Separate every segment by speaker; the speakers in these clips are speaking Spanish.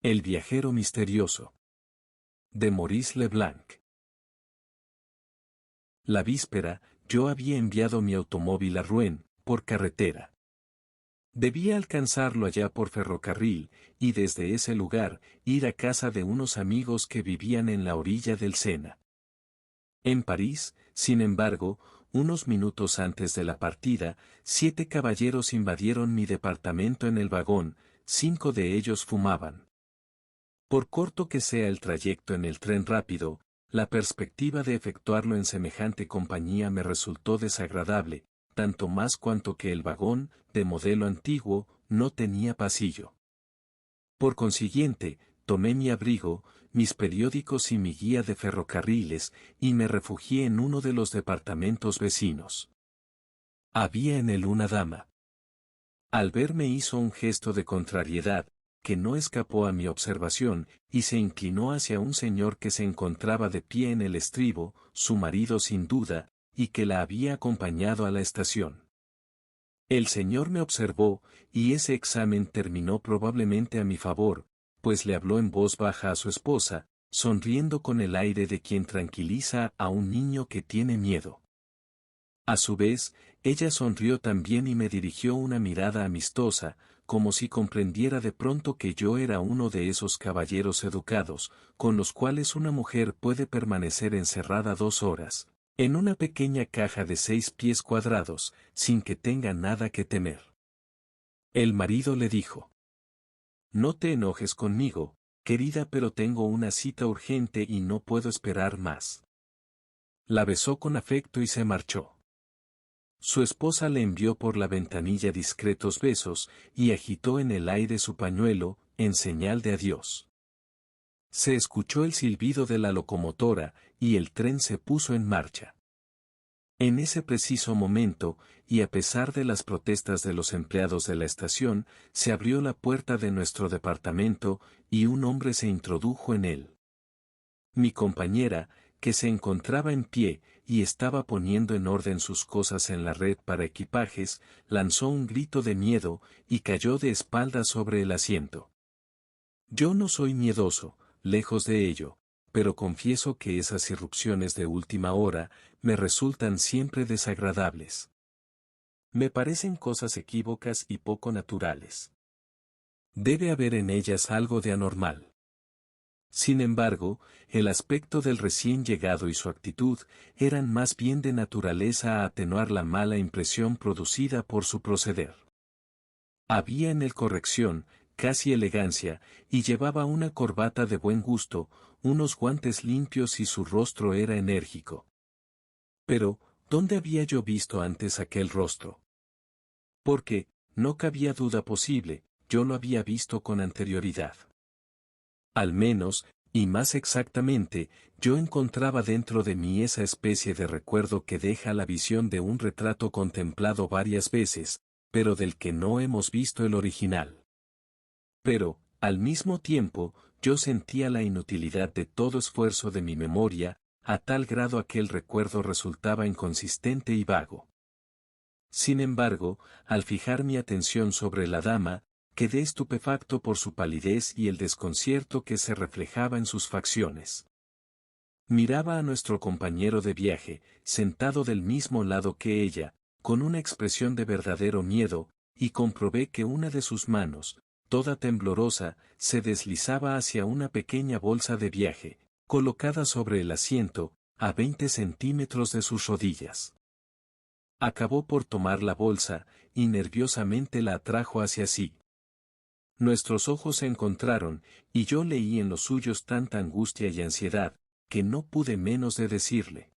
Speaker 1: El viajero misterioso. De Maurice Leblanc. La víspera, yo había enviado mi automóvil a Rouen, por carretera. Debía alcanzarlo allá por ferrocarril, y desde ese lugar, ir a casa de unos amigos que vivían en la orilla del Sena. En París, sin embargo, unos minutos antes de la partida, 7 caballeros invadieron mi departamento en el vagón, 5 de ellos fumaban. Por corto que sea el trayecto en el tren rápido, la perspectiva de efectuarlo en semejante compañía me resultó desagradable, tanto más cuanto que el vagón, de modelo antiguo, no tenía pasillo. Por consiguiente, tomé mi abrigo, mis periódicos y mi guía de ferrocarriles, y me refugié en uno de los departamentos vecinos. Había en él una dama. Al verme hizo un gesto de contrariedad, que no escapó a mi observación, y se inclinó hacia un señor que se encontraba de pie en el estribo, su marido sin duda, y que la había acompañado a la estación. El señor me observó, y ese examen terminó probablemente a mi favor, pues le habló en voz baja a su esposa, sonriendo con el aire de quien tranquiliza a un niño que tiene miedo. A su vez, ella sonrió también y me dirigió una mirada amistosa, como si comprendiera de pronto que yo era uno de esos caballeros educados, con los cuales una mujer puede permanecer encerrada 2 horas, en una pequeña caja de 6 pies cuadrados, sin que tenga nada que temer. El marido le dijo: «No te enojes conmigo, querida, pero tengo una cita urgente y no puedo esperar más». La besó con afecto y se marchó. Su esposa le envió por la ventanilla discretos besos, y agitó en el aire su pañuelo, en señal de adiós. Se escuchó el silbido de la locomotora, y el tren se puso en marcha. En ese preciso momento, y a pesar de las protestas de los empleados de la estación, se abrió la puerta de nuestro departamento, y un hombre se introdujo en él. Mi compañera, que se encontraba en pie, y estaba poniendo en orden sus cosas en la red para equipajes, lanzó un grito de miedo, y cayó de espaldas sobre el asiento. Yo no soy miedoso, lejos de ello, pero confieso que esas irrupciones de última hora, me resultan siempre desagradables. Me parecen cosas equívocas y poco naturales. Debe haber en ellas algo de anormal. Sin embargo, el aspecto del recién llegado y su actitud eran más bien de naturaleza a atenuar la mala impresión producida por su proceder. Había en él corrección, casi elegancia, y llevaba una corbata de buen gusto, unos guantes limpios y su rostro era enérgico. Pero, ¿dónde había yo visto antes aquel rostro? Porque, no cabía duda posible, yo lo había visto con anterioridad. Al menos, y más exactamente, yo encontraba dentro de mí esa especie de recuerdo que deja la visión de un retrato contemplado varias veces, pero del que no hemos visto el original. Pero, al mismo tiempo, yo sentía la inutilidad de todo esfuerzo de mi memoria, a tal grado aquel recuerdo resultaba inconsistente y vago. Sin embargo, al fijar mi atención sobre la dama, quedé estupefacto por su palidez y el desconcierto que se reflejaba en sus facciones. Miraba a nuestro compañero de viaje, sentado del mismo lado que ella, con una expresión de verdadero miedo, y comprobé que una de sus manos, toda temblorosa, se deslizaba hacia una pequeña bolsa de viaje, colocada sobre el asiento, a 20 centímetros de sus rodillas. Acabó por tomar la bolsa, y nerviosamente la atrajo hacia sí. Nuestros ojos se encontraron, y yo leí en los suyos tanta angustia y ansiedad, que no pude menos de decirle: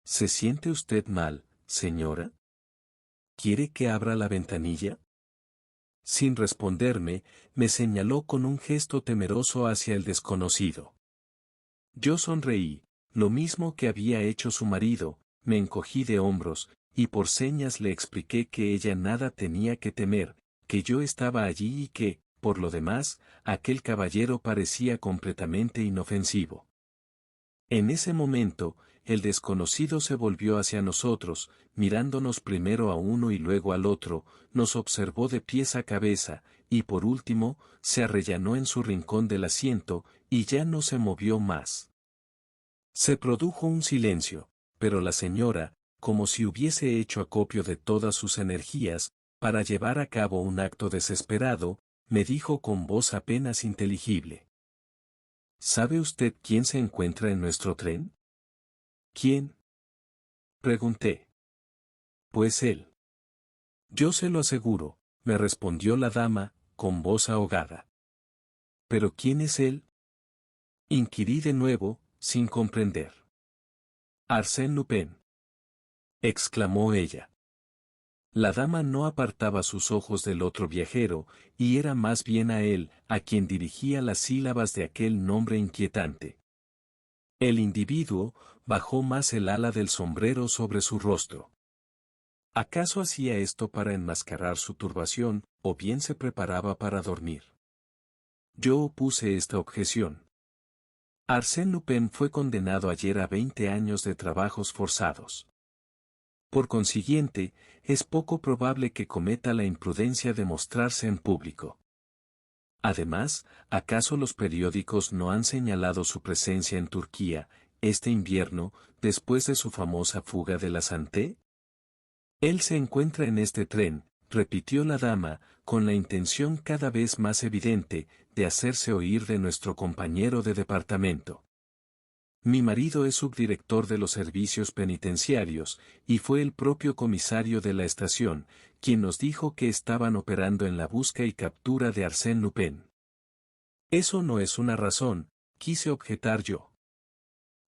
Speaker 1: ¿Se siente usted mal, señora? ¿Quiere que abra la ventanilla? Sin responderme, me señaló con un gesto temeroso hacia el desconocido. Yo sonreí, lo mismo que había hecho su marido, me encogí de hombros, y por señas le expliqué que ella nada tenía que temer, que yo estaba allí y que, por lo demás, aquel caballero parecía completamente inofensivo. En ese momento, el desconocido se volvió hacia nosotros, mirándonos primero a uno y luego al otro, nos observó de pies a cabeza, y por último, se arrellanó en su rincón del asiento, y ya no se movió más. Se produjo un silencio, pero la señora, como si hubiese hecho acopio de todas sus energías, para llevar a cabo un acto desesperado, me dijo con voz apenas inteligible. ¿Sabe usted quién se encuentra en nuestro tren? ¿Quién? Pregunté. Pues él. Yo se lo aseguro, me respondió la dama, con voz ahogada. ¿Pero quién es él? Inquirí de nuevo, sin comprender. Arsène Lupin, exclamó ella. La dama no apartaba sus ojos del otro viajero, y era más bien a él a quien dirigía las sílabas de aquel nombre inquietante. El individuo bajó más el ala del sombrero sobre su rostro. ¿Acaso hacía esto para enmascarar su turbación, o bien se preparaba para dormir? Yo opuse esta objeción. Arsène Lupin fue condenado ayer a 20 años de trabajos forzados. Por consiguiente, es poco probable que cometa la imprudencia de mostrarse en público. Además, ¿acaso los periódicos no han señalado su presencia en Turquía, este invierno, después de su famosa fuga de la Santé? Él se encuentra en este tren, repitió la dama, con la intención cada vez más evidente de hacerse oír de nuestro compañero de departamento. Mi marido es subdirector de los servicios penitenciarios, y fue el propio comisario de la estación, quien nos dijo que estaban operando en la busca y captura de Arsène Lupin. Eso no es una razón, quise objetar yo.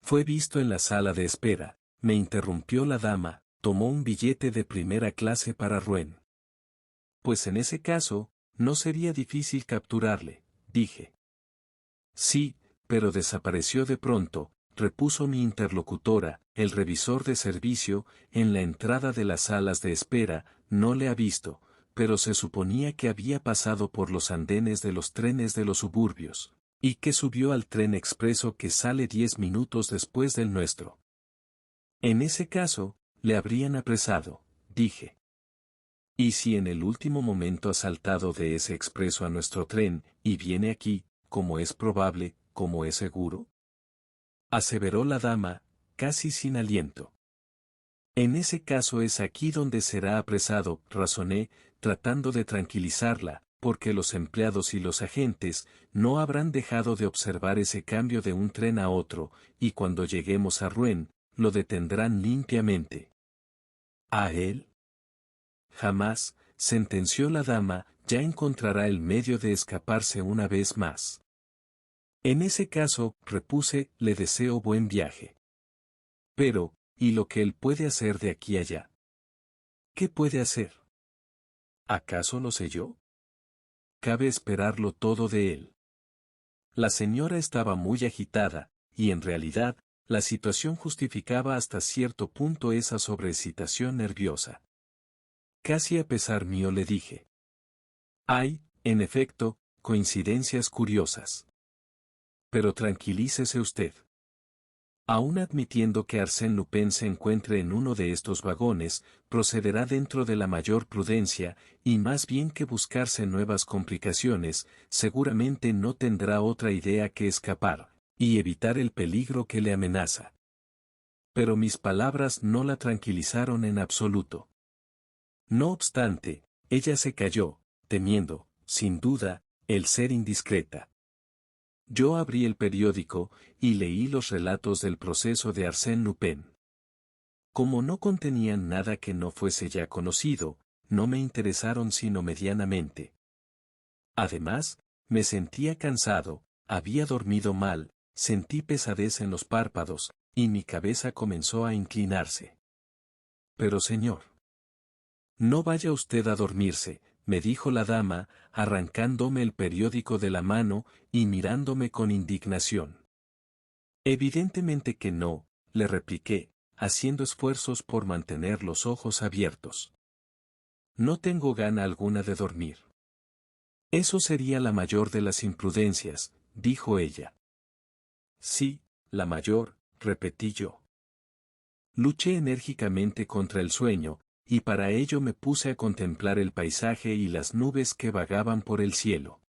Speaker 1: Fue visto en la sala de espera, me interrumpió la dama, tomó un billete de primera clase para Rouen. Pues en ese caso, no sería difícil capturarle, dije. Sí, pero desapareció de pronto, repuso mi interlocutora, el revisor de servicio, en la entrada de las salas de espera, no le ha visto, pero se suponía que había pasado por los andenes de los trenes de los suburbios, y que subió al tren expreso que sale 10 minutos después del nuestro. En ese caso, le habrían apresado, dije. ¿Y si en el último momento ha saltado de ese expreso a nuestro tren, y viene aquí, como es probable, como es seguro? Aseveró la dama, casi sin aliento. En ese caso es aquí donde será apresado, razoné, tratando de tranquilizarla, porque los empleados y los agentes no habrán dejado de observar ese cambio de un tren a otro, y cuando lleguemos a Rouen, lo detendrán limpiamente. ¿A él? Jamás, sentenció la dama, ya encontrará el medio de escaparse una vez más. En ese caso, repuse, le deseo buen viaje. Pero, ¿y lo que él puede hacer de aquí a allá? ¿Qué puede hacer? ¿Acaso lo sé yo? Cabe esperarlo todo de él. La señora estaba muy agitada, y en realidad, la situación justificaba hasta cierto punto esa sobreexcitación nerviosa. Casi a pesar mío le dije. Hay, en efecto, coincidencias curiosas. Pero tranquilícese usted. Aún admitiendo que Arsène Lupin se encuentre en uno de estos vagones, procederá dentro de la mayor prudencia, y más bien que buscarse nuevas complicaciones, seguramente no tendrá otra idea que escapar, y evitar el peligro que le amenaza. Pero mis palabras no la tranquilizaron en absoluto. No obstante, ella se calló, temiendo, sin duda, el ser indiscreta. Yo abrí el periódico, y leí los relatos del proceso de Arsène Lupin. Como no contenían nada que no fuese ya conocido, no me interesaron sino medianamente. Además, me sentía cansado, había dormido mal, sentí pesadez en los párpados, y mi cabeza comenzó a inclinarse. Pero señor, no vaya usted a dormirse, me dijo la dama, arrancándome el periódico de la mano y mirándome con indignación. Evidentemente que no, le repliqué, haciendo esfuerzos por mantener los ojos abiertos. No tengo gana alguna de dormir. Eso sería la mayor de las imprudencias, dijo ella. Sí, la mayor, repetí yo. Luché enérgicamente contra el sueño, y para ello me puse a contemplar el paisaje y las nubes que vagaban por el cielo.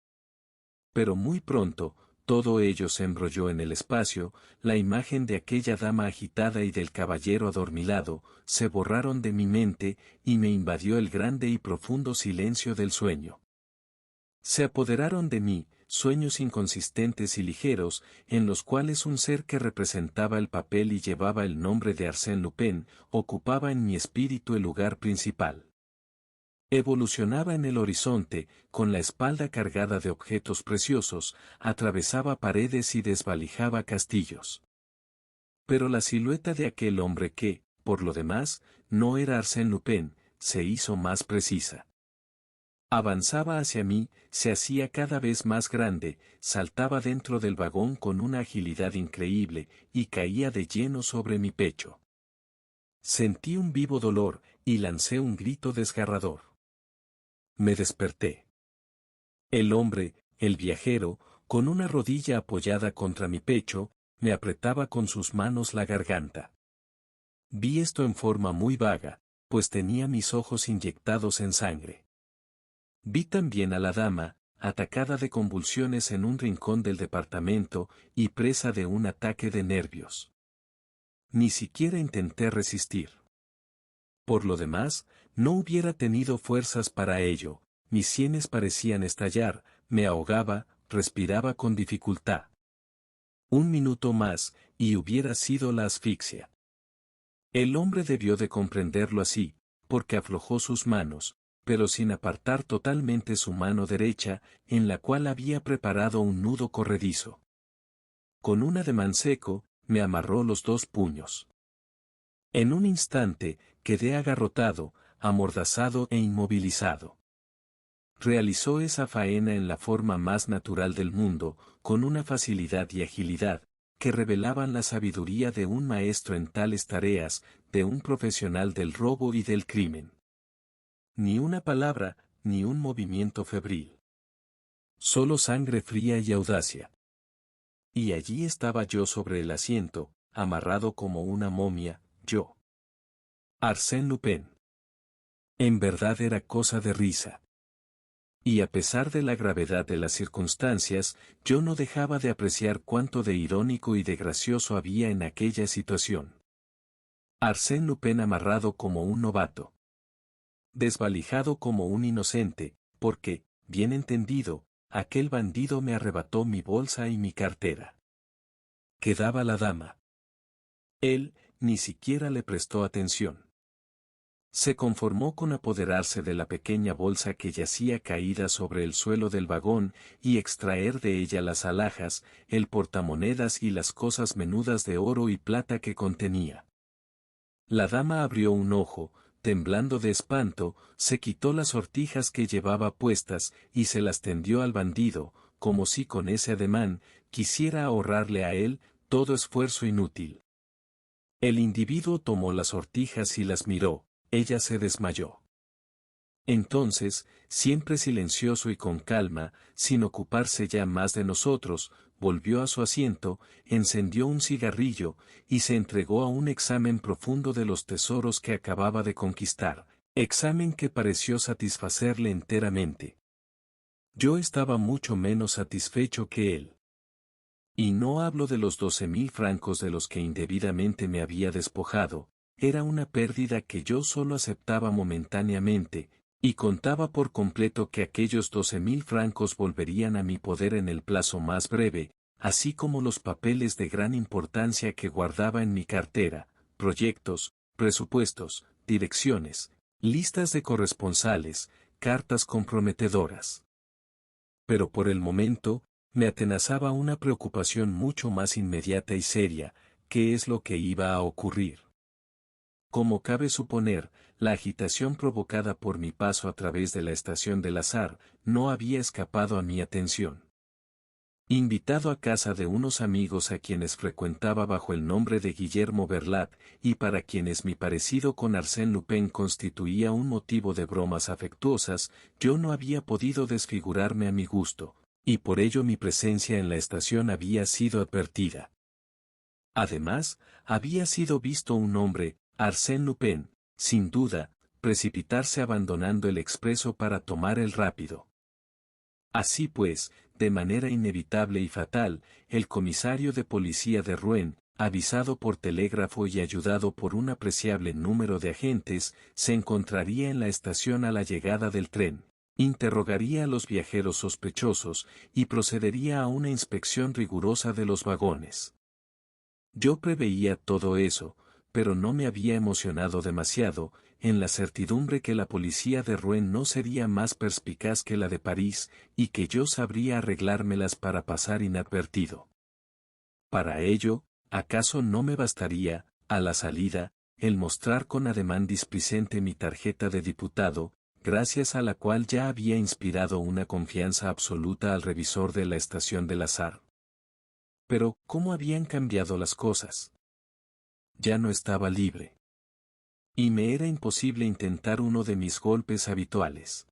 Speaker 1: Pero muy pronto, todo ello se embrolló en el espacio, la imagen de aquella dama agitada y del caballero adormilado, se borraron de mi mente, y me invadió el grande y profundo silencio del sueño. Se apoderaron de mí, sueños inconsistentes y ligeros, en los cuales un ser que representaba el papel y llevaba el nombre de Arsène Lupin, ocupaba en mi espíritu el lugar principal. Evolucionaba en el horizonte, con la espalda cargada de objetos preciosos, atravesaba paredes y desvalijaba castillos. Pero la silueta de aquel hombre que, por lo demás, no era Arsène Lupin, se hizo más precisa. Avanzaba hacia mí, se hacía cada vez más grande, saltaba dentro del vagón con una agilidad increíble, y caía de lleno sobre mi pecho. Sentí un vivo dolor, y lancé un grito desgarrador. Me desperté. El hombre, el viajero, con una rodilla apoyada contra mi pecho, me apretaba con sus manos la garganta. Vi esto en forma muy vaga, pues tenía mis ojos inyectados en sangre. Vi también a la dama, atacada de convulsiones en un rincón del departamento, y presa de un ataque de nervios. Ni siquiera intenté resistir. Por lo demás, no hubiera tenido fuerzas para ello, mis sienes parecían estallar, me ahogaba, respiraba con dificultad. Un minuto más, y hubiera sido la asfixia. El hombre debió de comprenderlo así, porque aflojó sus manos, pero sin apartar totalmente su mano derecha, en la cual había preparado un nudo corredizo. Con un ademán seco, me amarró los dos puños. En un instante, quedé agarrotado, amordazado e inmovilizado. Realizó esa faena en la forma más natural del mundo, con una facilidad y agilidad, que revelaban la sabiduría de un maestro en tales tareas, de un profesional del robo y del crimen. Ni una palabra, ni un movimiento febril. Solo sangre fría y audacia. Y allí estaba yo sobre el asiento, amarrado como una momia, yo. Arsène Lupin. En verdad era cosa de risa. Y a pesar de la gravedad de las circunstancias, yo no dejaba de apreciar cuánto de irónico y de gracioso había en aquella situación. Arsène Lupin amarrado como un novato. Desvalijado como un inocente, porque, bien entendido, aquel bandido me arrebató mi bolsa y mi cartera. Quedaba la dama. Él, ni siquiera le prestó atención. Se conformó con apoderarse de la pequeña bolsa que yacía caída sobre el suelo del vagón y extraer de ella las alhajas, el portamonedas y las cosas menudas de oro y plata que contenía. La dama abrió un ojo, temblando de espanto, se quitó las sortijas que llevaba puestas y se las tendió al bandido, como si con ese ademán quisiera ahorrarle a él todo esfuerzo inútil. El individuo tomó las sortijas y las miró. Ella se desmayó. Entonces, siempre silencioso y con calma, sin ocuparse ya más de nosotros, volvió a su asiento, encendió un cigarrillo, y se entregó a un examen profundo de los tesoros que acababa de conquistar, examen que pareció satisfacerle enteramente. Yo estaba mucho menos satisfecho que él. Y no hablo de los 12.000 francos de los que indebidamente me había despojado. Era una pérdida que yo solo aceptaba momentáneamente, y contaba por completo que aquellos 12.000 francos volverían a mi poder en el plazo más breve, así como los papeles de gran importancia que guardaba en mi cartera, proyectos, presupuestos, direcciones, listas de corresponsales, cartas comprometedoras. Pero por el momento, me atenazaba una preocupación mucho más inmediata y seria, ¿qué es lo que iba a ocurrir? Como cabe suponer, la agitación provocada por mi paso a través de la estación del Azar no había escapado a mi atención. Invitado a casa de unos amigos a quienes frecuentaba bajo el nombre de Guillermo Verlat, y para quienes mi parecido con Arsène Lupin constituía un motivo de bromas afectuosas, yo no había podido desfigurarme a mi gusto, y por ello mi presencia en la estación había sido advertida. Además, había sido visto un hombre, Arsène Lupin, sin duda, precipitarse abandonando el expreso para tomar el rápido. Así pues, de manera inevitable y fatal, el comisario de policía de Rouen, avisado por telégrafo y ayudado por un apreciable número de agentes, se encontraría en la estación a la llegada del tren, interrogaría a los viajeros sospechosos y procedería a una inspección rigurosa de los vagones. Yo preveía todo eso, pero no me había emocionado demasiado, en la certidumbre que la policía de Rouen no sería más perspicaz que la de París, y que yo sabría arreglármelas para pasar inadvertido. Para ello, ¿acaso no me bastaría, a la salida, el mostrar con ademán displicente mi tarjeta de diputado, gracias a la cual ya había inspirado una confianza absoluta al revisor de la estación del azar? Pero, ¿cómo habían cambiado las cosas? Ya no estaba libre. Y me era imposible intentar uno de mis golpes habituales.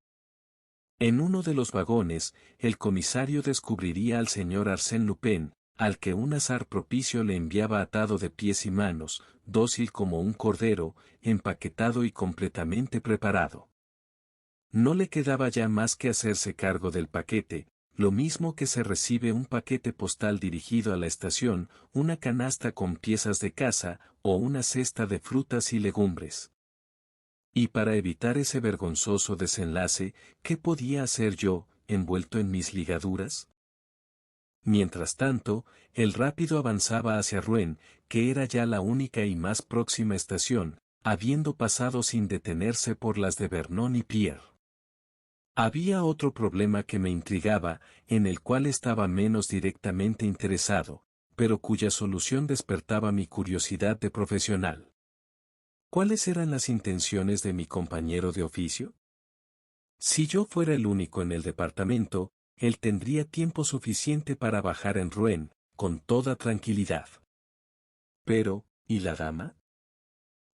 Speaker 1: En uno de los vagones, el comisario descubriría al señor Arsène Lupin, al que un azar propicio le enviaba atado de pies y manos, dócil como un cordero, empaquetado y completamente preparado. No le quedaba ya más que hacerse cargo del paquete, lo mismo que se recibe un paquete postal dirigido a la estación, una canasta con piezas de caza, o una cesta de frutas y legumbres. Y para evitar ese vergonzoso desenlace, ¿qué podía hacer yo, envuelto en mis ligaduras? Mientras tanto, el rápido avanzaba hacia Rouen, que era ya la única y más próxima estación, habiendo pasado sin detenerse por las de Vernon y Pierre. Había otro problema que me intrigaba, en el cual estaba menos directamente interesado, pero cuya solución despertaba mi curiosidad de profesional. ¿Cuáles eran las intenciones de mi compañero de oficio? Si yo fuera el único en el departamento, él tendría tiempo suficiente para bajar en Rouen, con toda tranquilidad. Pero, ¿y la dama?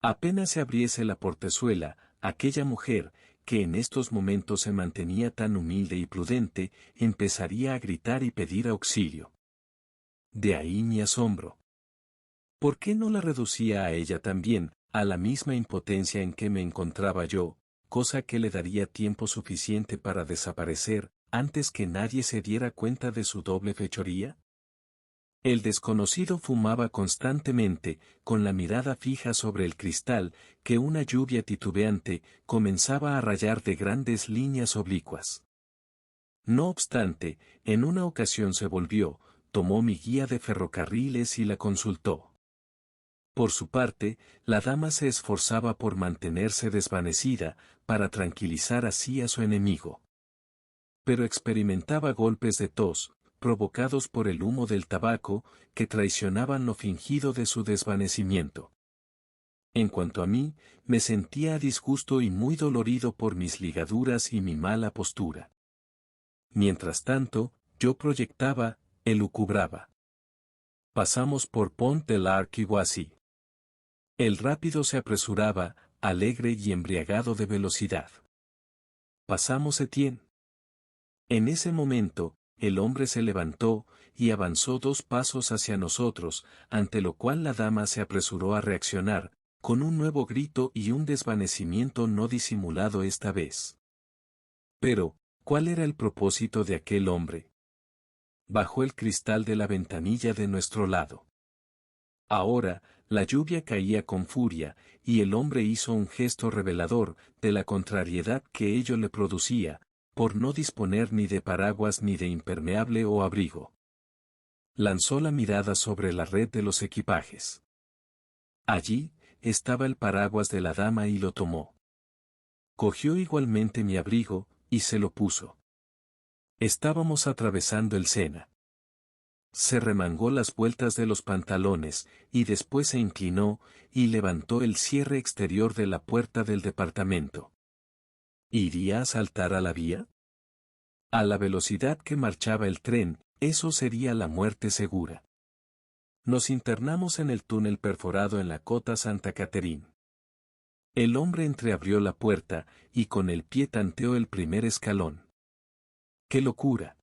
Speaker 1: Apenas se abriese la portezuela, aquella mujer, que en estos momentos se mantenía tan humilde y prudente, empezaría a gritar y pedir auxilio. De ahí mi asombro. ¿Por qué no la reducía a ella también, a la misma impotencia en que me encontraba yo, cosa que le daría tiempo suficiente para desaparecer, antes que nadie se diera cuenta de su doble fechoría? El desconocido fumaba constantemente, con la mirada fija sobre el cristal, que una lluvia titubeante comenzaba a rayar de grandes líneas oblicuas. No obstante, en una ocasión se volvió, tomó mi guía de ferrocarriles y la consultó. Por su parte, la dama se esforzaba por mantenerse desvanecida, para tranquilizar así a su enemigo. Pero experimentaba golpes de tos, provocados por el humo del tabaco, que traicionaban lo fingido de su desvanecimiento. En cuanto a mí, me sentía a disgusto y muy dolorido por mis ligaduras y mi mala postura. Mientras tanto, yo proyectaba, elucubraba. Pasamos por Pont de l'Arc y Boissy. El rápido se apresuraba, alegre y embriagado de velocidad. Pasamos Etienne. En ese momento, el hombre se levantó, y avanzó 2 pasos hacia nosotros, ante lo cual la dama se apresuró a reaccionar, con un nuevo grito y un desvanecimiento no disimulado esta vez. Pero, ¿cuál era el propósito de aquel hombre? Bajó el cristal de la ventanilla de nuestro lado. Ahora, la lluvia caía con furia, y el hombre hizo un gesto revelador de la contrariedad que ello le producía, por no disponer ni de paraguas ni de impermeable o abrigo. Lanzó la mirada sobre la red de los equipajes. Allí, estaba el paraguas de la dama y lo tomó. Cogió igualmente mi abrigo, y se lo puso. Estábamos atravesando el Sena. Se remangó las vueltas de los pantalones, y después se inclinó, y levantó el cierre exterior de la puerta del departamento. ¿Iría a saltar a la vía? A la velocidad que marchaba el tren, eso sería la muerte segura. Nos internamos en el túnel perforado en la cota Santa Catherine. El hombre entreabrió la puerta, y con el pie tanteó el primer escalón. ¡Qué locura!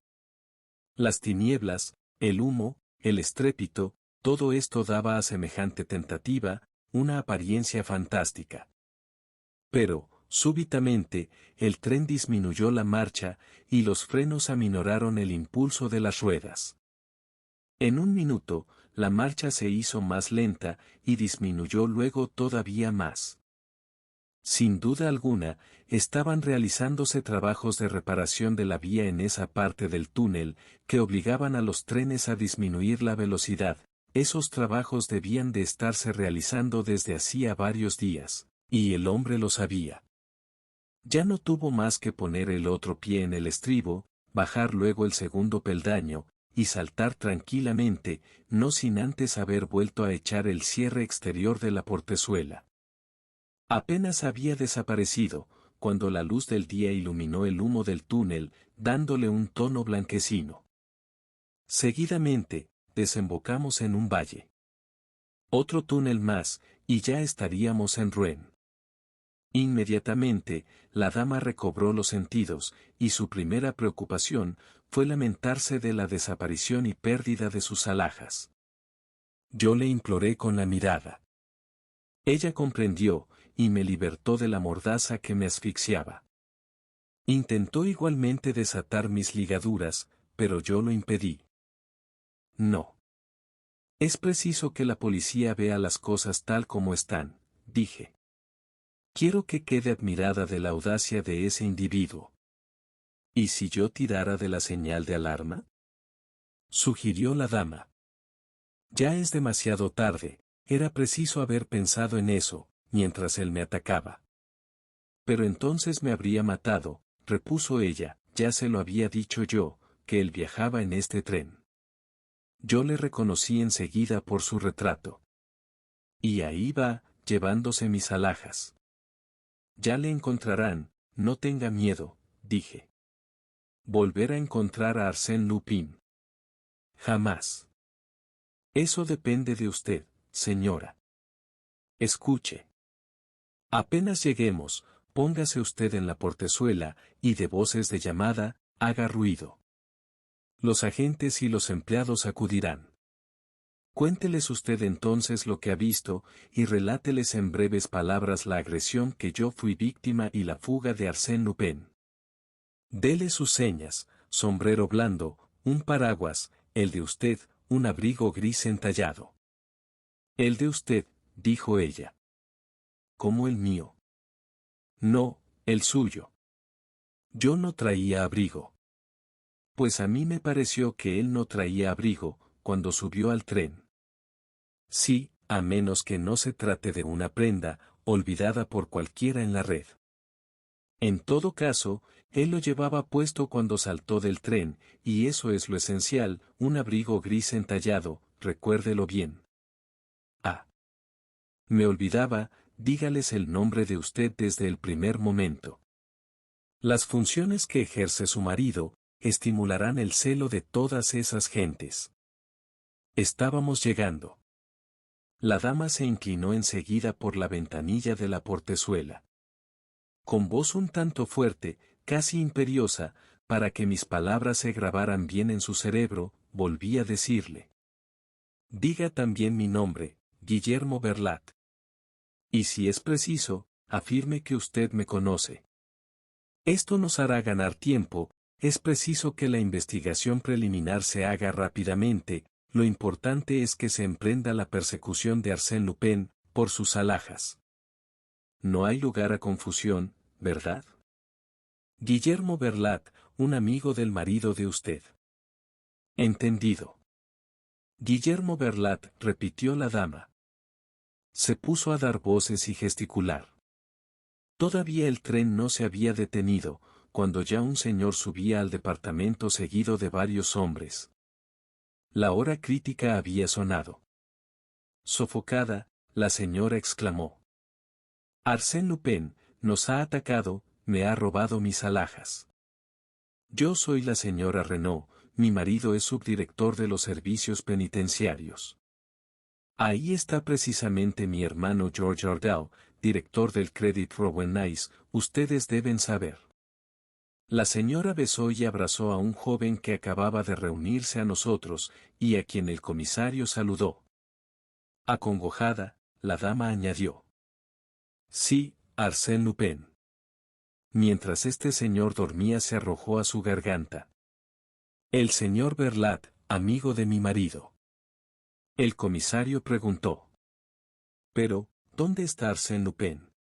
Speaker 1: Las tinieblas, el humo, el estrépito, Todo esto daba a semejante tentativa una apariencia fantástica. Pero, súbitamente, el tren disminuyó la marcha y los frenos aminoraron el impulso de las ruedas. En un minuto, la marcha se hizo más lenta y disminuyó luego todavía más. Sin duda alguna, estaban realizándose trabajos de reparación de la vía en esa parte del túnel, que obligaban a los trenes a disminuir la velocidad. Esos trabajos debían de estarse realizando desde hacía varios días, y el hombre lo sabía. Ya no tuvo más que poner el otro pie en el estribo, bajar luego el segundo peldaño, y saltar tranquilamente, no sin antes haber vuelto a echar el cierre exterior de la portezuela. Apenas había desaparecido, cuando la luz del día iluminó el humo del túnel, dándole un tono blanquecino. Seguidamente, desembocamos en un valle. Otro túnel más, y ya estaríamos en Rouen. Inmediatamente, la dama recobró los sentidos, y su primera preocupación fue lamentarse de la desaparición y pérdida de sus alhajas. Yo le imploré con la mirada. Ella comprendió, y me libertó de la mordaza que me asfixiaba. Intentó igualmente desatar mis ligaduras, pero yo lo impedí. No. Es preciso que la policía vea las cosas tal como están, dije. Quiero que quede admirada de la audacia de ese individuo. ¿Y si yo tirara de la señal de alarma? Sugirió la dama. Ya es demasiado tarde, era preciso haber pensado en eso, mientras él me atacaba. Pero entonces me habría matado, repuso ella, ya se lo había dicho yo, que él viajaba en este tren. Yo le reconocí enseguida por su retrato. Y ahí va, llevándose mis alhajas. Ya le encontrarán, no tenga miedo, dije. Volver a encontrar a Arsène Lupin. Jamás. Eso depende de usted, señora. Escuche. Apenas lleguemos, póngase usted en la portezuela, y de voces de llamada, haga ruido. Los agentes y los empleados acudirán. Cuénteles usted entonces lo que ha visto, y reláteles en breves palabras la agresión que yo fui víctima y la fuga de Arsène Lupin. Dele sus señas, sombrero blando, un paraguas, el de usted, un abrigo gris entallado. El de usted, dijo ella. ¿Como el mío? No, el suyo. Yo no traía abrigo. Pues a mí me pareció que él no traía abrigo, cuando subió al tren. Sí, a menos que no se trate de una prenda, olvidada por cualquiera en la red. En todo caso, él lo llevaba puesto cuando saltó del tren, y eso es lo esencial, un abrigo gris entallado, recuérdelo bien. Ah. Me olvidaba, dígales el nombre de usted desde el primer momento. Las funciones que ejerce su marido, estimularán el celo de todas esas gentes. Estábamos llegando. La dama se inclinó enseguida por la ventanilla de la portezuela. Con voz un tanto fuerte, casi imperiosa, para que mis palabras se grabaran bien en su cerebro, volví a decirle. Diga también mi nombre, Guillermo Berlat. Y si es preciso, afirme que usted me conoce. Esto nos hará ganar tiempo, es preciso que la investigación preliminar se haga rápidamente, lo importante es que se emprenda la persecución de Arsène Lupin, por sus alhajas. No hay lugar a confusión, ¿verdad? Guillermo Berlat, un amigo del marido de usted. Entendido. Guillermo Berlat, repitió la dama. Se puso a dar voces y gesticular. Todavía el tren no se había detenido, cuando ya un señor subía al departamento seguido de varios hombres. La hora crítica había sonado. Sofocada, la señora exclamó. Arsène Lupin, nos ha atacado, me ha robado mis alhajas. Yo soy la señora Renaud, mi marido es subdirector de los servicios penitenciarios. Ahí está precisamente mi hermano George Ardell, director del Credit Rowenice, ustedes deben saber. La señora besó y abrazó a un joven que acababa de reunirse a nosotros, y a quien el comisario saludó. Acongojada, la dama añadió. Sí, Arsène Lupin. Mientras este señor dormía se arrojó a su garganta. El señor Berlat, amigo de mi marido. El comisario preguntó. Pero, ¿dónde está Arsène Lupin?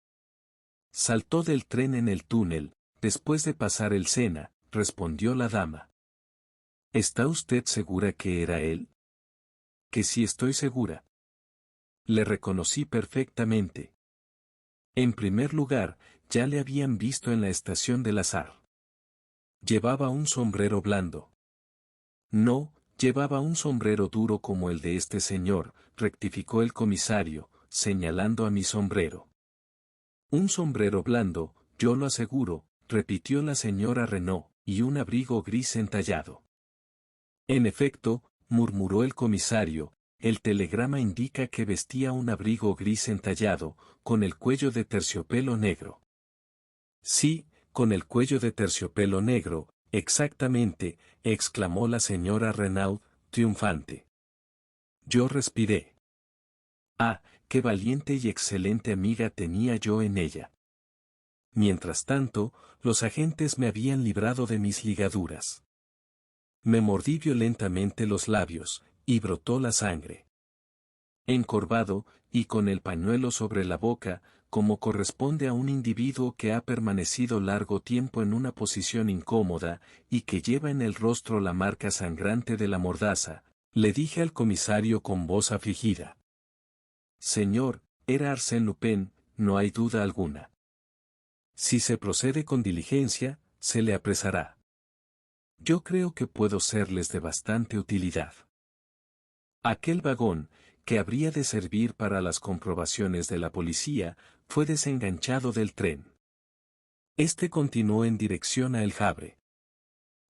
Speaker 1: Saltó del tren en el túnel, después de pasar el Sena, respondió la dama. ¿Está usted segura que era él? Que sí estoy segura. Le reconocí perfectamente. En primer lugar, ya le habían visto en la estación del Azar. Llevaba un sombrero blando. No, llevaba un sombrero duro como el de este señor, rectificó el comisario, señalando a mi sombrero. Un sombrero blando, yo lo aseguro, repitió la señora Renaud, y un abrigo gris entallado. En efecto, murmuró el comisario, el telegrama indica que vestía un abrigo gris entallado, con el cuello de terciopelo negro. Sí, con el cuello de terciopelo negro, exactamente, exclamó la señora Renaud, triunfante. Yo respiré. Ah, qué valiente y excelente amiga tenía yo en ella. Mientras tanto, los agentes me habían librado de mis ligaduras. Me mordí violentamente los labios, y brotó la sangre. Encorvado, y con el pañuelo sobre la boca, como corresponde a un individuo que ha permanecido largo tiempo en una posición incómoda, y que lleva en el rostro la marca sangrante de la mordaza, le dije al comisario con voz afligida. Señor, era Arsène Lupin, no hay duda alguna. Si se procede con diligencia, se le apresará. Yo creo que puedo serles de bastante utilidad. Aquel vagón, que habría de servir para las comprobaciones de la policía, fue desenganchado del tren. Este continuó en dirección a El Havre.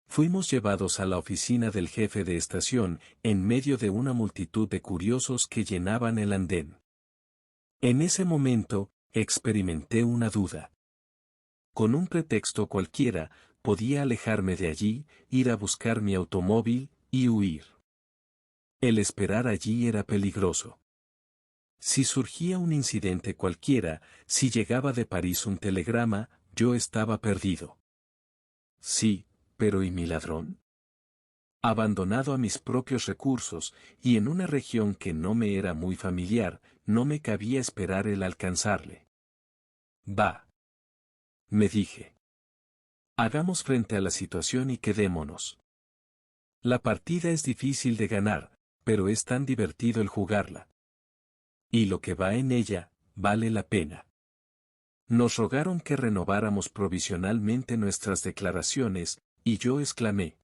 Speaker 1: Fuimos llevados a la oficina del jefe de estación, en medio de una multitud de curiosos que llenaban el andén. En ese momento, experimenté una duda. Con un pretexto cualquiera, podía alejarme de allí, ir a buscar mi automóvil, y huir. El esperar allí era peligroso. Si surgía un incidente cualquiera, si llegaba de París un telegrama, yo estaba perdido. Sí, pero ¿y mi ladrón? Abandonado a mis propios recursos, y en una región que no me era muy familiar, no me cabía esperar el alcanzarle. Va. Me dije. Hagamos frente a la situación y quedémonos. La partida es difícil de ganar, pero es tan divertido el jugarla. Y lo que va en ella, vale la pena. Nos rogaron que renováramos provisionalmente nuestras declaraciones, y yo exclamé.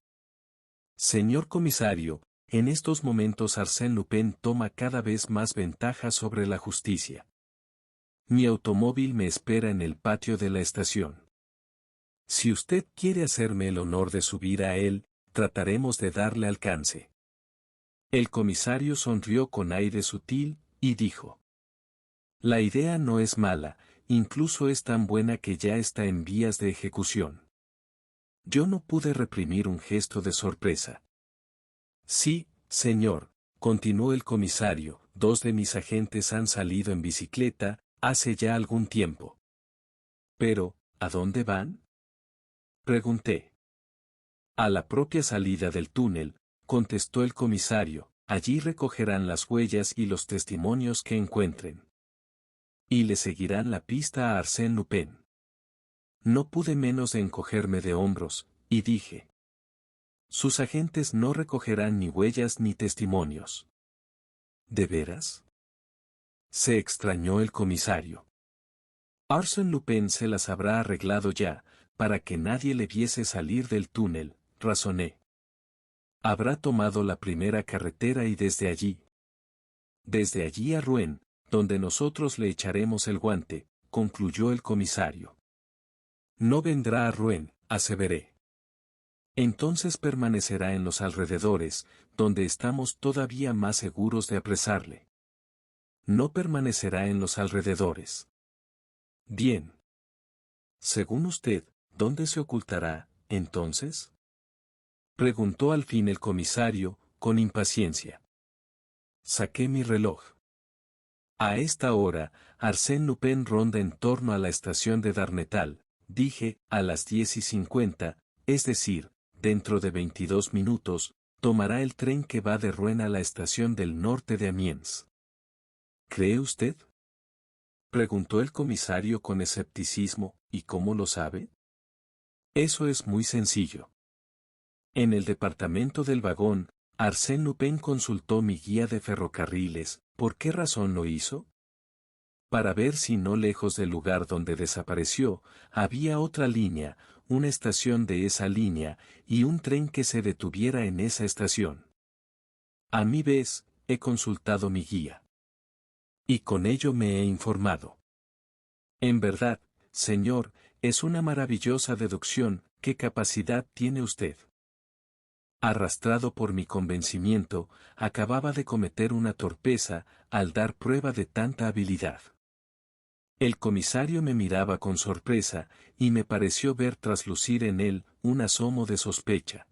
Speaker 1: Señor comisario, en estos momentos Arsène Lupin toma cada vez más ventaja sobre la justicia. Mi automóvil me espera en el patio de la estación. Si usted quiere hacerme el honor de subir a él, trataremos de darle alcance. El comisario sonrió con aire sutil, y dijo. La idea no es mala, incluso es tan buena que ya está en vías de ejecución. Yo no pude reprimir un gesto de sorpresa. Sí, señor, continuó el comisario, dos de mis agentes han salido en bicicleta, hace ya algún tiempo. Pero, ¿a dónde van? Pregunté. A la propia salida del túnel, contestó el comisario, allí recogerán las huellas y los testimonios que encuentren. Y le seguirán la pista a Arsène Lupin. No pude menos de encogerme de hombros, y dije. Sus agentes no recogerán ni huellas ni testimonios. ¿De veras? Se extrañó el comisario. Arsène Lupin se las habrá arreglado ya, para que nadie le viese salir del túnel, razoné. Habrá tomado la primera carretera y desde allí. Desde allí a Rouen, donde nosotros le echaremos el guante, concluyó el comisario. No vendrá a Rouen, aseveré. Entonces permanecerá en los alrededores, donde estamos todavía más seguros de apresarle. No permanecerá en los alrededores. Bien. Según usted, ¿dónde se ocultará, entonces? Preguntó al fin el comisario, con impaciencia. Saqué mi reloj. A esta hora, Arsène Lupin ronda en torno a la estación de Darnetal, dije, a las 10:50, es decir, dentro de 22 minutos, tomará el tren que va de Rouen a la estación del norte de Amiens. ¿Cree usted? Preguntó el comisario con escepticismo, ¿y cómo lo sabe? Eso es muy sencillo. En el departamento del vagón, Arsène Lupin consultó mi guía de ferrocarriles. ¿Por qué razón lo hizo? Para ver si no lejos del lugar donde desapareció, había otra línea, una estación de esa línea, y un tren que se detuviera en esa estación. A mi vez, he consultado mi guía. Y con ello me he informado. En verdad, señor, es una maravillosa deducción. ¿Qué capacidad tiene usted? Arrastrado por mi convencimiento, acababa de cometer una torpeza al dar prueba de tanta habilidad. El comisario me miraba con sorpresa, y me pareció ver traslucir en él un asomo de sospecha.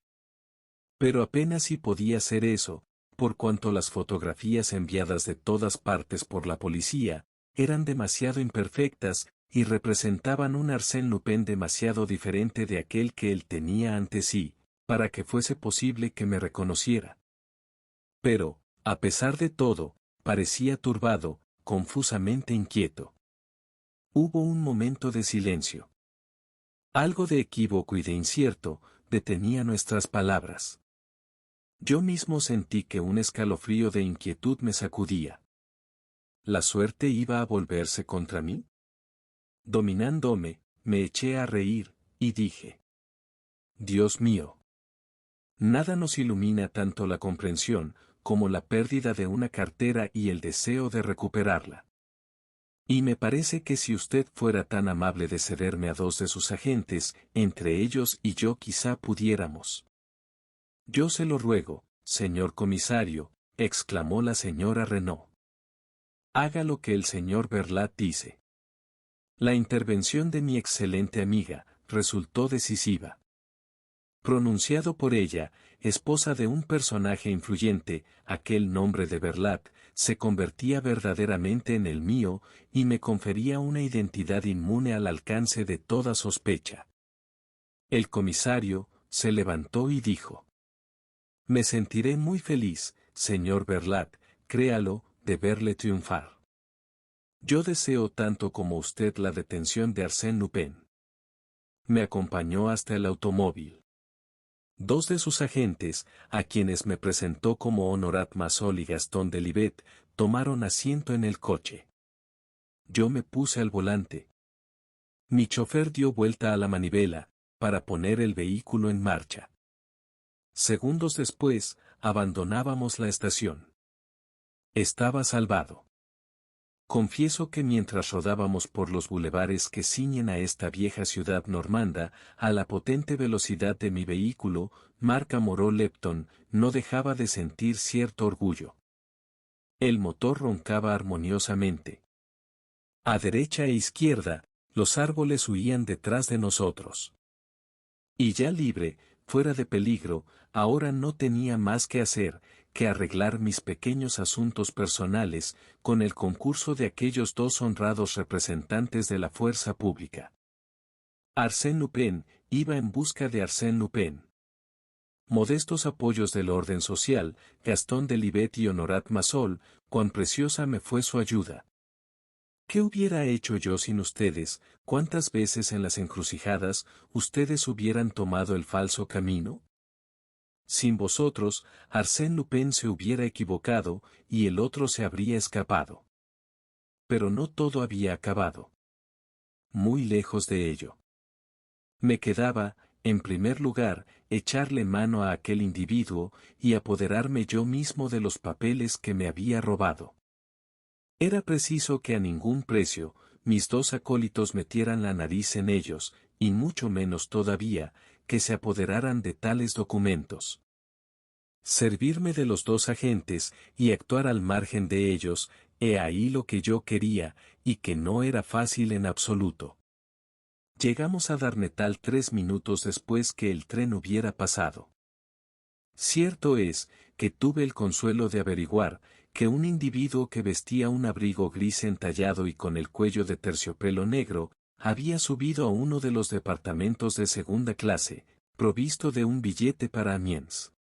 Speaker 1: Pero apenas si podía ser eso, por cuanto las fotografías enviadas de todas partes por la policía, eran demasiado imperfectas, y representaban un Arsène Lupin demasiado diferente de aquel que él tenía ante sí, para que fuese posible que me reconociera. Pero, a pesar de todo, parecía turbado, confusamente inquieto. Hubo un momento de silencio. Algo de equívoco y de incierto, detenía nuestras palabras. Yo mismo sentí que un escalofrío de inquietud me sacudía. ¿La suerte iba a volverse contra mí? Dominándome, me eché a reír, y dije: Dios mío. Nada nos ilumina tanto la comprensión, como la pérdida de una cartera y el deseo de recuperarla. Y me parece que si usted fuera tan amable de cederme a 2 de sus agentes, entre ellos y yo quizá pudiéramos. Yo se lo ruego, señor comisario, exclamó la señora Renaud. Haga lo que el señor Verlat dice. La intervención de mi excelente amiga resultó decisiva. Pronunciado por ella, esposa de un personaje influyente, aquel nombre de Verlat se convertía verdaderamente en el mío, y me confería una identidad inmune al alcance de toda sospecha. El comisario se levantó y dijo: Me sentiré muy feliz, señor Verlat, créalo, de verle triunfar. Yo deseo tanto como usted la detención de Arsène Lupin. Me acompañó hasta el automóvil. 2 de sus agentes, a quienes me presentó como Honorat Massol y Gastón Delivet, tomaron asiento en el coche. Yo me puse al volante. Mi chofer dio vuelta a la manivela, para poner el vehículo en marcha. Segundos después, abandonábamos la estación. Estaba salvado. Confieso que mientras rodábamos por los bulevares que ciñen a esta vieja ciudad normanda, a la potente velocidad de mi vehículo, marca Moreau-Lepton, no dejaba de sentir cierto orgullo. El motor roncaba armoniosamente. A derecha e izquierda, los árboles huían detrás de nosotros. Y ya libre, fuera de peligro, ahora no tenía más que hacer que arreglar mis pequeños asuntos personales, con el concurso de aquellos 2 honrados representantes de la fuerza pública. Arsène Lupin iba en busca de Arsène Lupin. Modestos apoyos del orden social, Gastón Delivet y Honorat Massol, cuán preciosa me fue su ayuda. ¿Qué hubiera hecho yo sin ustedes? ¿Cuántas veces en las encrucijadas, ustedes hubieran tomado el falso camino? Sin vosotros, Arsène Lupin se hubiera equivocado, y el otro se habría escapado. Pero no todo había acabado. Muy lejos de ello. Me quedaba, en primer lugar, echarle mano a aquel individuo, y apoderarme yo mismo de los papeles que me había robado. Era preciso que a ningún precio, mis 2 acólitos metieran la nariz en ellos, y mucho menos todavía, que se apoderaran de tales documentos. Servirme de los 2 agentes, y actuar al margen de ellos, he ahí lo que yo quería, y que no era fácil en absoluto. Llegamos a Darnetal 3 minutos después que el tren hubiera pasado. Cierto es, que tuve el consuelo de averiguar, que un individuo que vestía un abrigo gris entallado y con el cuello de terciopelo negro, había subido a uno de los departamentos de segunda clase, provisto de un billete para Amiens.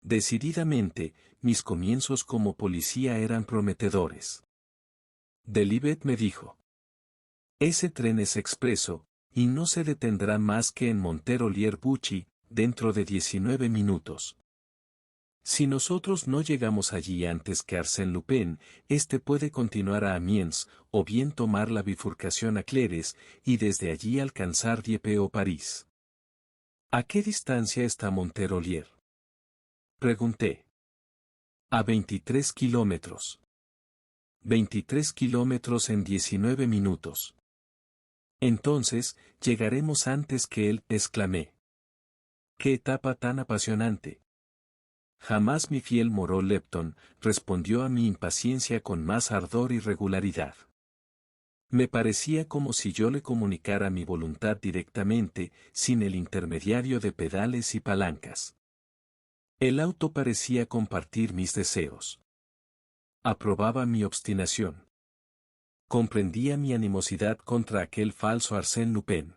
Speaker 1: Decididamente, mis comienzos como policía eran prometedores. Delivet me dijo: ese tren es expreso, y no se detendrá más que en Montero-Lier-Buchy, dentro de 19 minutos. Si nosotros no llegamos allí antes que Arsène Lupin, este puede continuar a Amiens, o bien tomar la bifurcación a Cleres, y desde allí alcanzar Dieppe o París. ¿A qué distancia está Montero-Lier? Pregunté. A 23 kilómetros. 23 kilómetros en 19 minutos. Entonces, llegaremos antes que él, exclamé. ¡Qué etapa tan apasionante! Jamás mi fiel moro Lepton respondió a mi impaciencia con más ardor y regularidad. Me parecía como si yo le comunicara mi voluntad directamente, sin el intermediario de pedales y palancas. El auto parecía compartir mis deseos. Aprobaba mi obstinación. Comprendía mi animosidad contra aquel falso Arsène Lupin.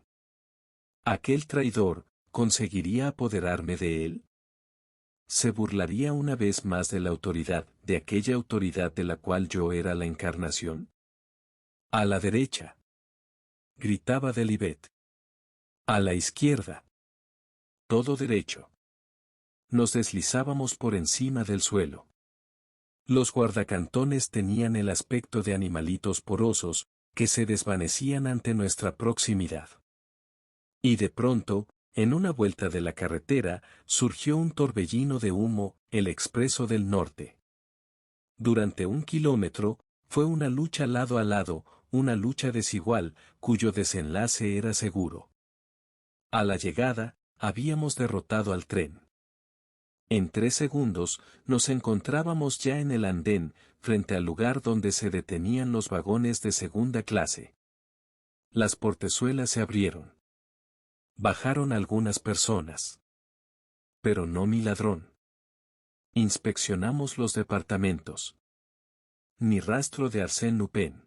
Speaker 1: Aquel traidor, ¿conseguiría apoderarme de él? ¿Se burlaría una vez más de la autoridad, de aquella autoridad de la cual yo era la encarnación? A la derecha, gritaba Delivet. A la izquierda. Todo derecho. Nos deslizábamos por encima del suelo. Los guardacantones tenían el aspecto de animalitos porosos, que se desvanecían ante nuestra proximidad. Y de pronto, en una vuelta de la carretera, surgió un torbellino de humo, el Expreso del Norte. Durante 1 kilómetro, fue una lucha lado a lado, una lucha desigual, cuyo desenlace era seguro. A la llegada, habíamos derrotado al tren. En 3 segundos, nos encontrábamos ya en el andén, frente al lugar donde se detenían los vagones de segunda clase. Las portezuelas se abrieron. Bajaron algunas personas. Pero no mi ladrón. Inspeccionamos los departamentos. Ni rastro de Arsène Lupin.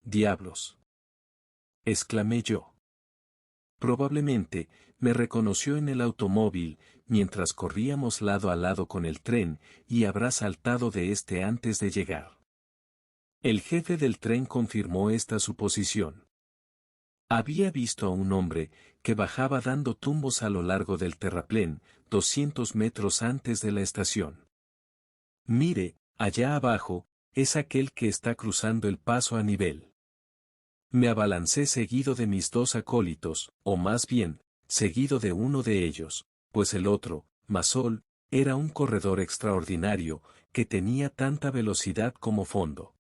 Speaker 1: Diablos, exclamé yo. Probablemente, me reconoció en el automóvil, mientras corríamos lado a lado con el tren, y habrá saltado de este antes de llegar. El jefe del tren confirmó esta suposición. Había visto a un hombre, que bajaba dando tumbos a lo largo del terraplén, 200 metros antes de la estación. Mire, allá abajo, es aquel que está cruzando el paso a nivel. Me abalancé seguido de mis 2 acólitos, o más bien, seguido de uno de ellos, pues el otro, Massol, era un corredor extraordinario, que tenía tanta velocidad como fondo.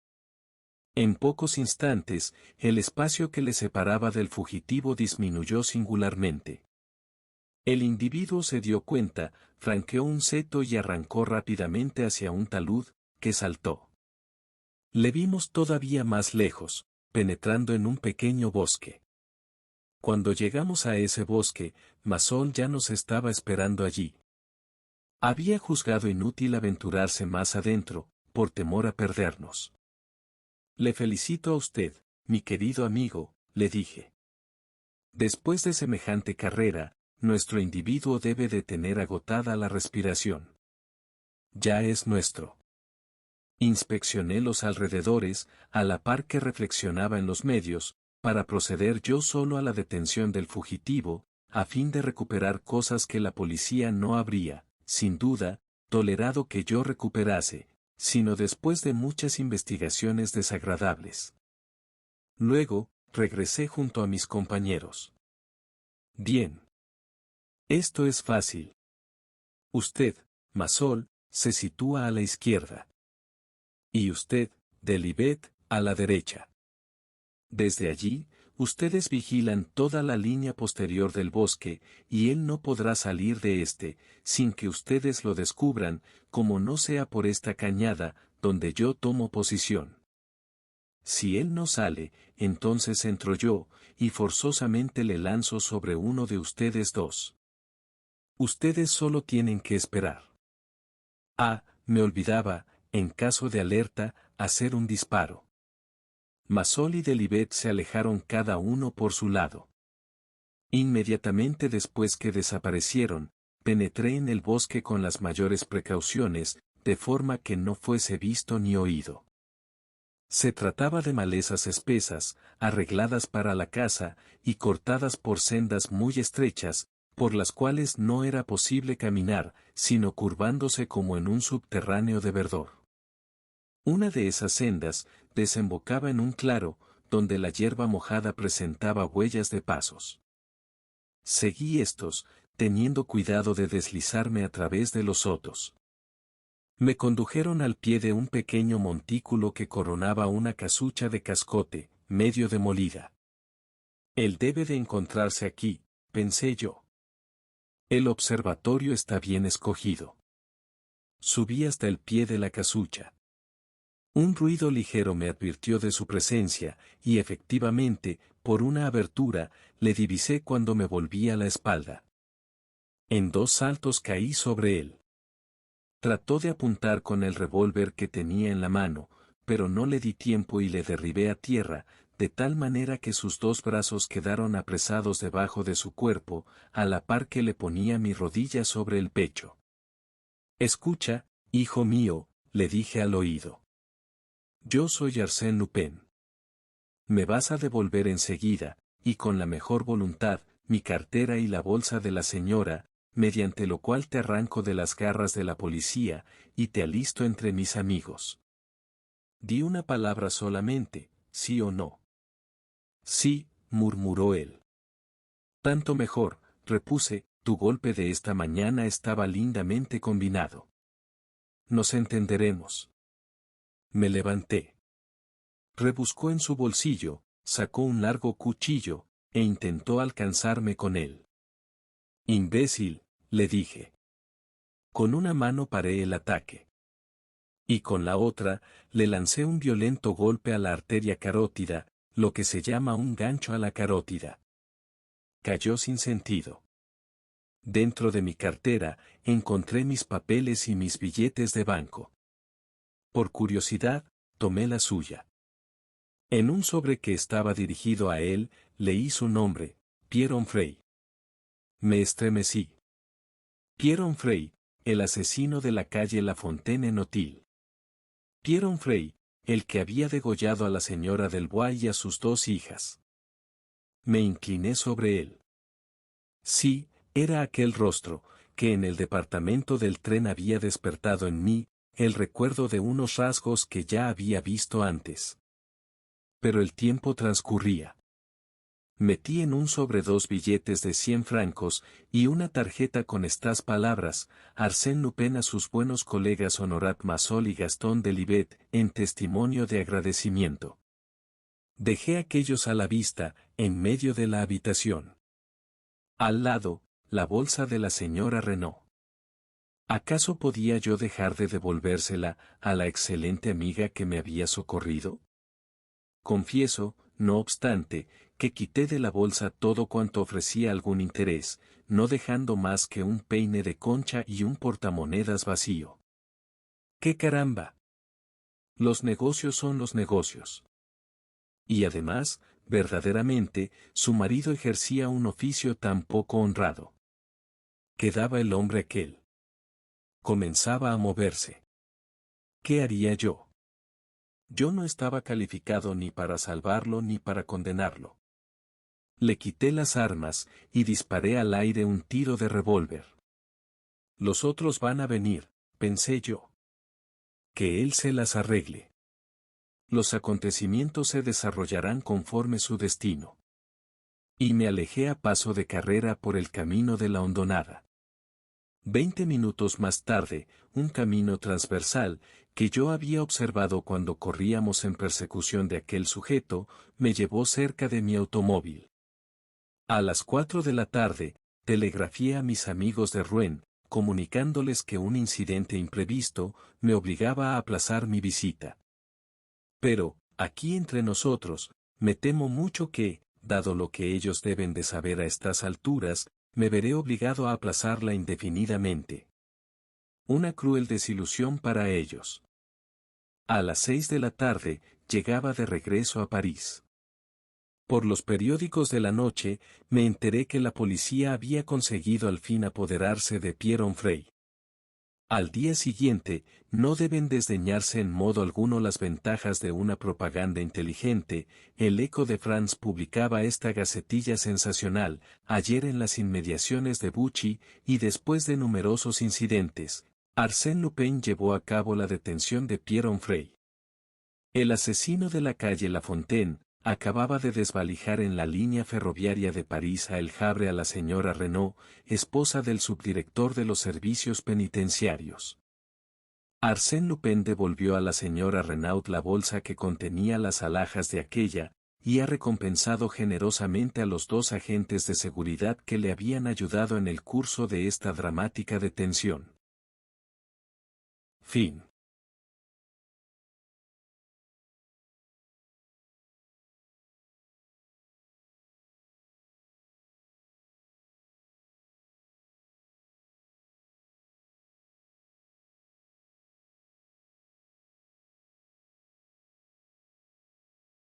Speaker 1: En pocos instantes, el espacio que le separaba del fugitivo disminuyó singularmente. El individuo se dio cuenta, franqueó un seto y arrancó rápidamente hacia un talud, que saltó. Le vimos todavía más lejos, penetrando en un pequeño bosque. Cuando llegamos a ese bosque, Massol ya nos estaba esperando allí. Había juzgado inútil aventurarse más adentro, por temor a perdernos. Le felicito a usted, mi querido amigo, le dije. Después de semejante carrera, nuestro individuo debe de tener agotada la respiración. Ya es nuestro. Inspeccioné los alrededores, a la par que reflexionaba en los medios, para proceder yo solo a la detención del fugitivo, a fin de recuperar cosas que la policía no habría, sin duda, tolerado que yo recuperase, sino después de muchas investigaciones desagradables. Luego, regresé junto a mis compañeros. Bien. Esto es fácil. Usted, Massol, se sitúa a la izquierda. Y usted, Delivet, a la derecha. Desde allí, ustedes vigilan toda la línea posterior del bosque, y él no podrá salir de este, sin que ustedes lo descubran, como no sea por esta cañada, donde yo tomo posición. Si él no sale, entonces entro yo, y forzosamente le lanzo sobre uno de ustedes dos. Ustedes solo tienen que esperar. Ah, me olvidaba, en caso de alerta, hacer un disparo. Massol y Delivet se alejaron cada uno por su lado. Inmediatamente después que desaparecieron, penetré en el bosque con las mayores precauciones, de forma que no fuese visto ni oído. Se trataba de malezas espesas, arregladas para la caza, y cortadas por sendas muy estrechas, por las cuales no era posible caminar, sino curvándose como en un subterráneo de verdor. Una de esas sendas, desembocaba en un claro, donde la hierba mojada presentaba huellas de pasos. Seguí estos, teniendo cuidado de deslizarme a través de los sotos. Me condujeron al pie de un pequeño montículo que coronaba una casucha de cascote, medio demolida. Él debe de encontrarse aquí, pensé yo. El observatorio está bien escogido. Subí hasta el pie de la casucha. Un ruido ligero me advirtió de su presencia, y efectivamente, por una abertura, le divisé cuando me volví a la espalda. En 2 saltos caí sobre él. Trató de apuntar con el revólver que tenía en la mano, pero no le di tiempo y le derribé a tierra, de tal manera que sus 2 brazos quedaron apresados debajo de su cuerpo, a la par que le ponía mi rodilla sobre el pecho. Escucha, hijo mío, le dije al oído. Yo soy Arsène Lupin. Me vas a devolver enseguida, y con la mejor voluntad, mi cartera y la bolsa de la señora, mediante lo cual te arranco de las garras de la policía, y te alisto entre mis amigos. Di una palabra solamente, sí o no. Sí, murmuró él. Tanto mejor, repuse, tu golpe de esta mañana estaba lindamente combinado. Nos entenderemos. Me levanté. Rebuscó en su bolsillo, sacó un largo cuchillo, e intentó alcanzarme con él. Imbécil, le dije. Con una mano paré el ataque. Y con la otra, le lancé un violento golpe a la arteria carótida, lo que se llama un gancho a la carótida. Cayó sin sentido. Dentro de mi cartera, encontré mis papeles y mis billetes de banco. Por curiosidad, tomé la suya. En un sobre que estaba dirigido a él, leí su nombre, Pierre Onfray. Me estremecí. Pierre Onfray, el asesino de la calle La Fontaine-en-Auteuil. Pierre Onfray, el que había degollado a la señora Delbois y a sus 2 hijas. Me incliné sobre él. Sí, era aquel rostro, que en el departamento del tren había despertado en mí, el recuerdo de unos rasgos que ya había visto antes. Pero el tiempo transcurría. Metí en un sobre 2 billetes de 100 francos, y una tarjeta con estas palabras, Arsène Lupin a sus buenos colegas Honorat Massol y Gaston Delivet, en testimonio de agradecimiento. Dejé aquellos a la vista, en medio de la habitación. Al lado, la bolsa de la señora Renaud. ¿Acaso podía yo dejar de devolvérsela a la excelente amiga que me había socorrido? Confieso, no obstante, que quité de la bolsa todo cuanto ofrecía algún interés, no dejando más que un peine de concha y un portamonedas vacío. ¡Qué caramba! Los negocios son los negocios. Y además, verdaderamente, su marido ejercía un oficio tan poco honrado. Quedaba el hombre aquel. Comenzaba a moverse. ¿Qué haría yo? Yo no estaba calificado ni para salvarlo ni para condenarlo. Le quité las armas, y disparé al aire un tiro de revólver. Los otros van a venir, pensé yo. Que él se las arregle. Los acontecimientos se desarrollarán conforme su destino. Y me alejé a paso de carrera por el camino de la hondonada. 20 minutos más tarde, un camino transversal, que yo había observado cuando corríamos en persecución de aquel sujeto, me llevó cerca de mi automóvil. A las 4 de la tarde, telegrafié a mis amigos de Rouen, comunicándoles que un incidente imprevisto me obligaba a aplazar mi visita. Pero, aquí entre nosotros, me temo mucho que, dado lo que ellos deben de saber a estas alturas, me veré obligado a aplazarla indefinidamente. Una cruel desilusión para ellos. A las 6 de la tarde, llegaba de regreso a París. Por los periódicos de la noche, me enteré que la policía había conseguido al fin apoderarse de Pierre Onfray. Al día siguiente, no deben desdeñarse en modo alguno las ventajas de una propaganda inteligente. El Eco de France publicaba esta gacetilla sensacional, ayer en las inmediaciones de Buchy, y después de numerosos incidentes, Arsène Lupin llevó a cabo la detención de Pierre Onfray. El asesino de la calle La Fontaine, acababa de desvalijar en la línea ferroviaria de París a El Havre a la señora Renaud, esposa del subdirector de los servicios penitenciarios. Arsène Lupin devolvió a la señora Renaud la bolsa que contenía las alhajas de aquella, y ha recompensado generosamente a los 2 agentes de seguridad que le habían ayudado en el curso de esta dramática detención. Fin.